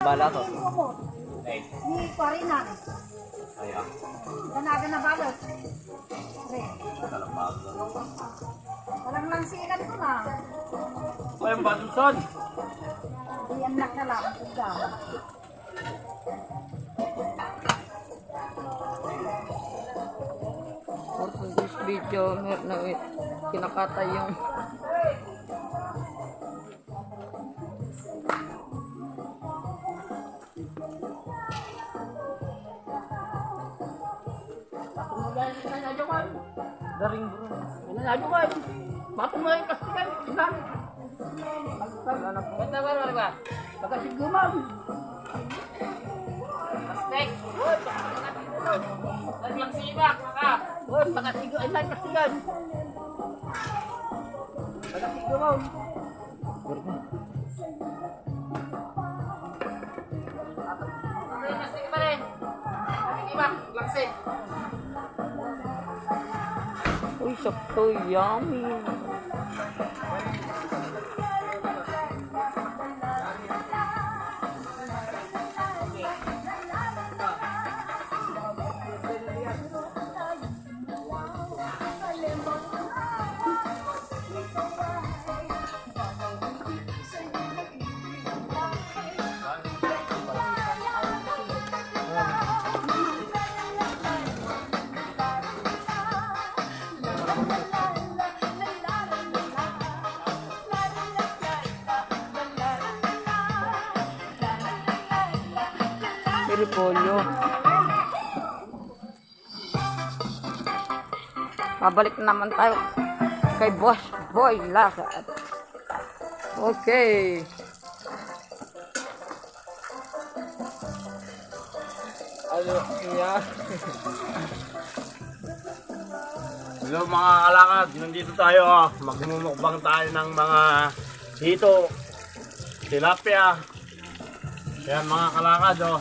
Bala to. Ni Corina. Ayan. Ganaga na balot. Re. Walang lansikan ko na. Ay, ang badusan. Iyan lang na lang. Ika. For this video, meron na kinakatay yung Daring bro. Nangyayos ka. Bakit mo yung kastigan? Ilan? Basta ba? Pagkasigumam. Kastek. Hoy, pagkasigumam. Naglang simak ka. Hoy, pagkasigumam. Ay, lang kastigan. Pagkasigumam. Ay, kastig pa rin. Pagkasigumam. Langsig. uy, so yummy. Repolyo. Pabalik naman tayo kay Boss Boy Lakad. Okay. Ano, yeah. Hello mga kalakad, nandito tayo. Magmumukbang tayo ng mga hito, tilapia. Yan mga kalakad oh.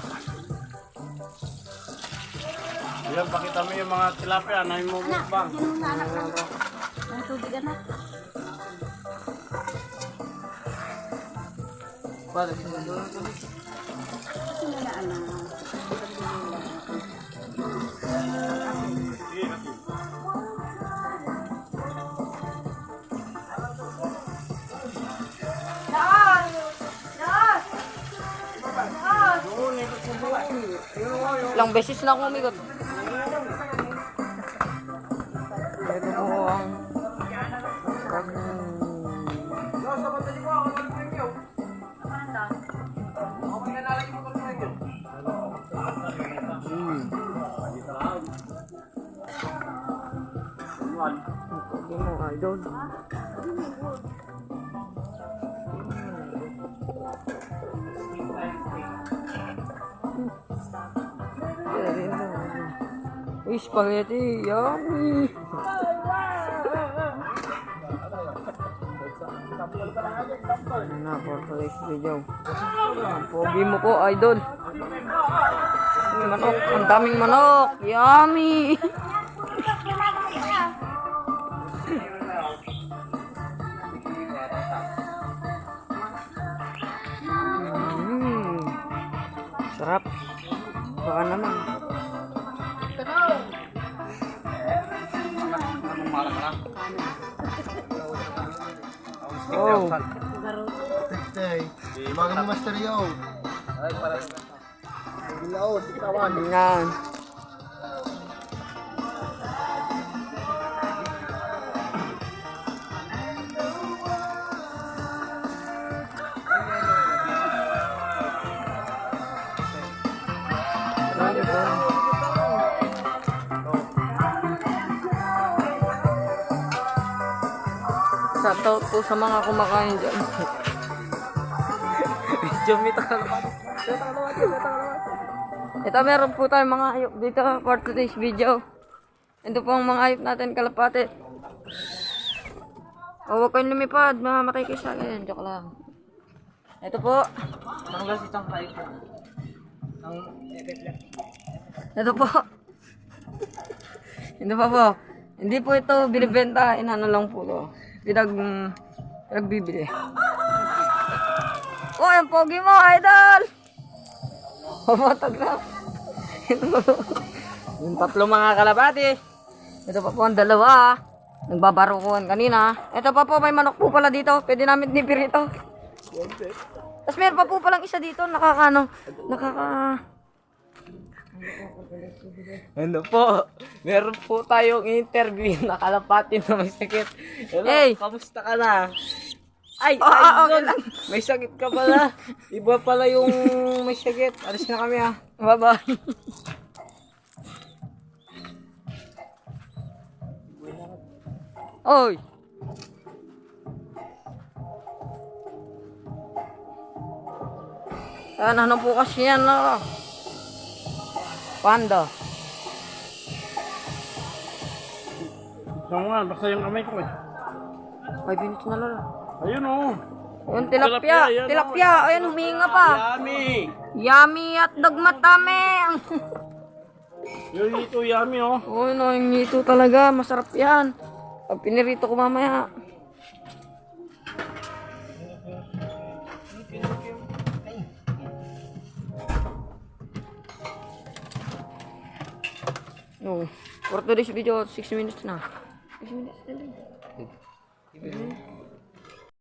Yan, pakita mo yung mga tilapia na yung mumukbang. Yan na anak na. Ang tubig anak. Sino na anak? Ilang beses na akong umigot. Ito po ang hindi mo idol. Uy, spaghetti, yummy! Na for today's video. Ang pogi mo po, idol. Manok, ang daming manok, yummy! Sarap. Baka naman. Oh. Mga ni Master Yo. Ay, para. Bilao, sitawan. Yan. Shoutout po sa mga kumakain dyan. Jumita ka naman. Ito meron po tayong mga hayop dito for today's video. Ito po ang mga hayop natin, kalapate. O, huwag kayong lumipad, mamamatay kayo sa akin. Joke lang. Ito po. Ito po. Ito pa po. Hindi po ito binibenta, inano lang po to. Pinagbibili. Oh, ang pogi mo, idol! Photograph. Yung tatlo mga kalabati. Ito pa po ang dalawa. Nagbabarukuhan kanina. Ito pa po, may manok po pala dito. Pwede namin nipirito. Tapos meron pa po palang isa dito. Ano po? Meron po tayong interview na kalapati na may sakit. Hello, Hey! kamusta ka na? Ay, Okay lang. May sakit ka pala. Iba pala yung may sakit. Alis na kami Bye-bye. Oy! Ano po kasi yan Panda. Gusto mo nga, basta yung kamay ko eh. 5 minutes na lalo. Ayun oh. Yung tilapia. yan, Tilapia. Ayan, huminga pa. Yummy! Yummy at dagmatami. Yung ito yummy oh. Oh, no, yung ito talaga. Masarap yan. Pag pinirito ko mamaya. No. For today's video, 6 minutes na. 6 minutes na lang.